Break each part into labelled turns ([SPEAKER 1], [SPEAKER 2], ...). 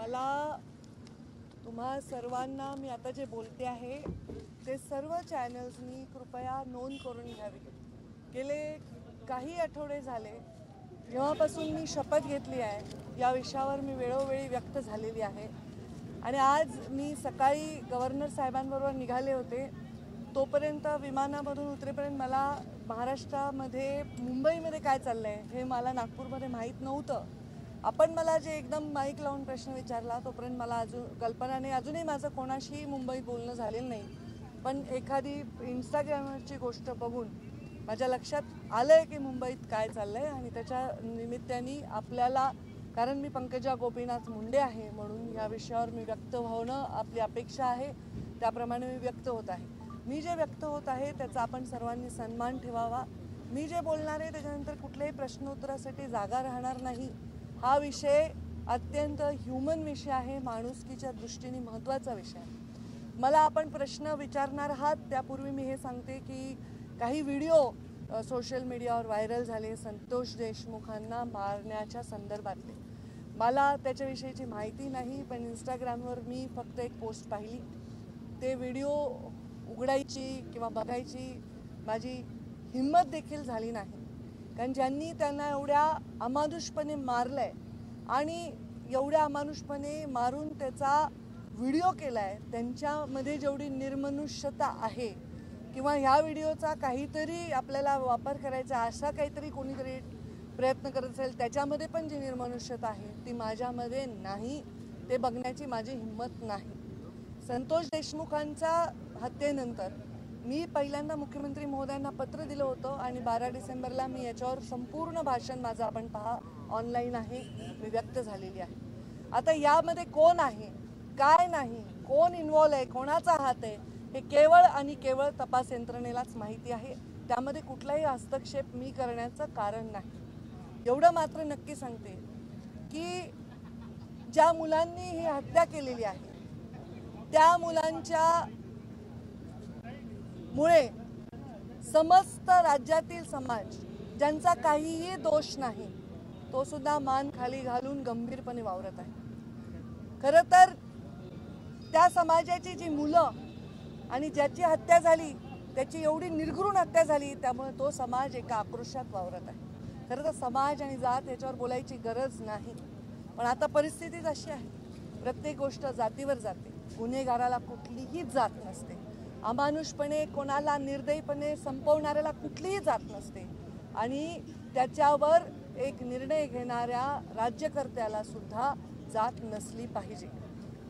[SPEAKER 1] मला तुम्हा सर्वांना मी आता जे बोलते आहे ते सर्व चॅनल्सनी कृपया नोंद करून घ्यावी। गेले काही आठवडे झाले जेव्हापासून मी शपथ घेतली आहे या विषयावर मी वेळोवेळी व्यक्त झालेली आहे आणि आज मी सकाळी गव्हर्नर साहेबांबरोबर निघाले होते। तोपर्यंत विमानामधून उतरेपर्यंत मला महाराष्ट्रामध्ये मुंबईमध्ये काय चाललंय हे मला नागपूरमध्ये माहीत नव्हतं। आपण मला जे एकदम माईक लावून प्रश्न विचारला तोपर्यंत मला कल्पना नाही, अजूनही माझं कोणाशी मुंबईत बोलणं झालेलं नाही। पण एखादी इंस्टाग्रामवरची गोष्ट बघून माझ्या लक्षात आलंय की मुंबईत काय चाललंय आणि त्याच्या निमित्ताने आपल्याला, कारण मी पंकजा गोपीनाथ मुंडे आहे म्हणून या विषयावर मी व्यक्त होणं आपली अपेक्षा आहे, त्याप्रमाणे मी व्यक्त होत आहे। मी जे व्यक्त होत आहे त्याचा आपण सर्वांनी सन्मान ठेवावा। मी जे बोलणार आहे त्याच्यानंतर कुठल्याही प्रश्नोत्तरासाठी जागा राहणार नाही। हा विषय अत्यंत ह्युमन विषय आहे, माणुसकीच्या दृष्टीने महत्त्वाचा विषय आहे। मला आपण प्रश्न विचारणार आहात त्यापूर्वी मी हे सांगते की काही व्हिडिओ सोशल मीडियावर व्हायरल झाले संतोष देशमुखांना मारण्याच्या संदर्भातले। मला त्याच्याविषयीची माहिती नाही, पण इंस्टाग्रामवर मी फक्त एक पोस्ट पाहिली। ते व्हिडिओ उघडायची किंवा बघायची माझी हिंमत देखील झाली नाही, कारण ज्यांनी त्यांना एवढ्या अमानुषपणे मारलंय आणि एवढ्या अमानुषपणे मारून त्याचा व्हिडिओ केलाय त्यांच्यामध्ये जेवढी निर्मनुष्यता आहे किंवा ह्या व्हिडिओचा काहीतरी आपल्याला वापर करायचा असा काहीतरी कोणीतरी प्रयत्न करत असेल त्याच्यामध्ये पण जी निर्मनुष्यता आहे ती माझ्यामध्ये नाही, ते बघण्याची माझी हिंमत नाही। संतोष देशमुखांच्या हत्येनंतर मी पहिल्यांदा मुख्यमंत्री महोदयांना पत्र दिलं होतं आणि 12 डिसेंबरला मी याच्यावर संपूर्ण भाषण माझं आपण पहा ऑनलाईन आहे, मी व्यक्त झालेली आहे। आता यामध्ये कोण आहे काय नाही, कोण इन्व्हॉल्व आहे, कोणाचा हात आहे हे केवळ आणि केवळ तपास यंत्रणेलाच माहिती आहे। त्यामध्ये कुठलाही हस्तक्षेप मी करण्याचं कारण नाही। एवढं मात्र नक्की सांगते की ज्या मुलांनी ही हत्या केलेली आहे त्या मुलांच्या मुळे समस्त राज्यातील समाज ज्यांचा काहीही दोष नाही तो सुद्धा मान खाली घालून गंभीरपणे वावरत आहे। खरं तर त्या समाजाची जी मुलं आणि ज्याची हत्या झाली त्याची एवढी निर्घृण हत्या झाली त्यामुळे तो समाज एका आक्रोशात वावरत आहे। खरं तर समाज आणि जात याच्यावर बोलायची गरज नाही, पण आता परिस्थितीच अशी आहे, प्रत्येक गोष्ट जातीवर जाते। गुन्हेगाराला कुठलीही जात नसते, अमानुषपणे कोणाला निर्दयीपणे संपवणाऱ्याला कुठलीही जात नसते आणि त्याच्यावर एक निर्णय घेणाऱ्या राज्यकर्त्याला सुद्धा जात नसली पाहिजे।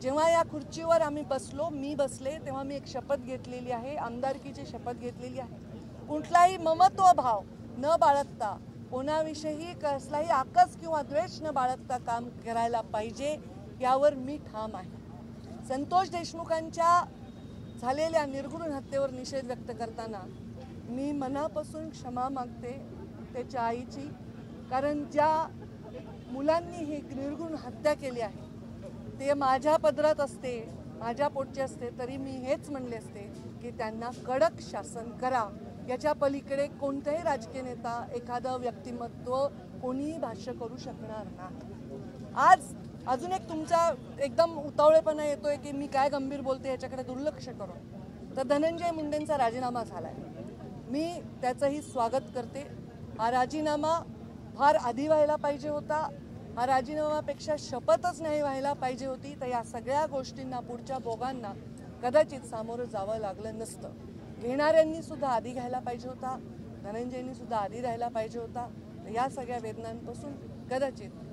[SPEAKER 1] जेव्हा या खुर्चीवर आम्ही बसलो, मी बसले, तेव्हा मी एक शपथ घेतलेली आहे, आमदारकीची शपथ घेतलेली आहे। कुठलाही ममत्व भाव न बाळगता, कोणाविषयी कसलाही आकस किंवा द्वेष न बाळगता काम करायला पाहिजे यावर मी ठाम आहे। संतोष देशमुखांच्या झालेल्या निर्घृण हत्येवर निषेध व्यक्त करताना मी मनापासून क्षमा मागते त्याच्या आईची, कारण ज्या मुलांनी ही निर्घृण हत्या केली आहे ते माझ्या पदरात असते, माझ्या पोटचे असते तरी मी हेच म्हणले असते की त्यांना कडक शासन करा। याच्या पलीकडे कोणताही राजकीय नेता, एखादं व्यक्तिमत्व कोणीही भाष्य करू शकणार नाही। आज अजून एक तुमचा एकदम उतावळेपणा येतोय की मी काय गंभीर बोलते याच्याकडे दुर्लक्ष करून, तर धनंजय मुंडेंचा राजीनामा झालाय, मी त्याचंही स्वागत करते। हा राजीनामा फार आधी व्हायला पाहिजे होता, हा राजीनामापेक्षा शपथच नाही व्हायला पाहिजे होती, तर या सगळ्या गोष्टींना पुढच्या भोगांना कदाचित सामोरं जावं लागलं नसतं। घेणाऱ्यांनी सुद्धा आधी घ्यायला पाहिजे होता, धनंजयनी सुद्धा आधी राहायला पाहिजे होता। या सगळ्या वेदनांपासून कदाचित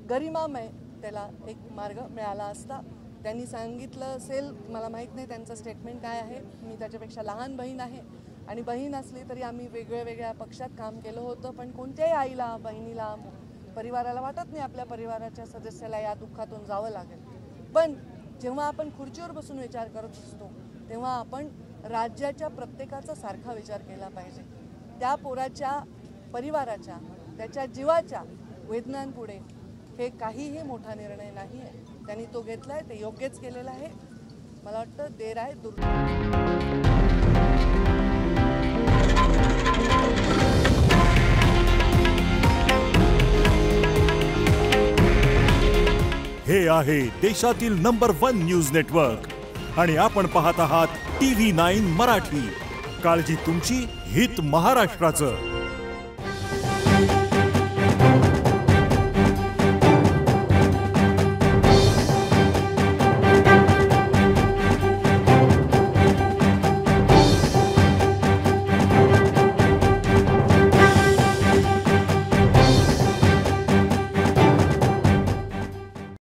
[SPEAKER 1] गरिमामय त्याला एक मार्ग मिळाला असता। त्यांनी सांगितलं असेल, मला माहीत नाही त्यांचं स्टेटमेंट काय आहे, मी त्याच्यापेक्षा लहान बहीण आहे आणि बहीण असली तरी आम्ही वेगळ्या पक्षात काम केलं होतं, पण कोणत्याही आईला, बहिणीला, परिवाराला वाटत नाही आपल्या परिवाराच्या सदस्याला या दुःखातून जावं लागेल। पण जेव्हा आपण खुर्चीवर बसून विचार करत असतो तेव्हा आपण राज्याच्या प्रत्येकाचा सारखा विचार केला पाहिजे। त्या पोराच्या परिवाराच्या, त्याच्या जीवाच्या वेदनांपुढे हे काहीही मोठा निर्णय नाही आहे, त्यांनी तो घेतलाय, ते योग्यच केलेलं आहे। मला वाटतं देर आहे
[SPEAKER 2] हे आहे देशातील नंबर 1 न्यूज नेटवर्क आणि आपण पाहत आहात TV9 मराठी। काळजी तुमची, हित महाराष्ट्राचं।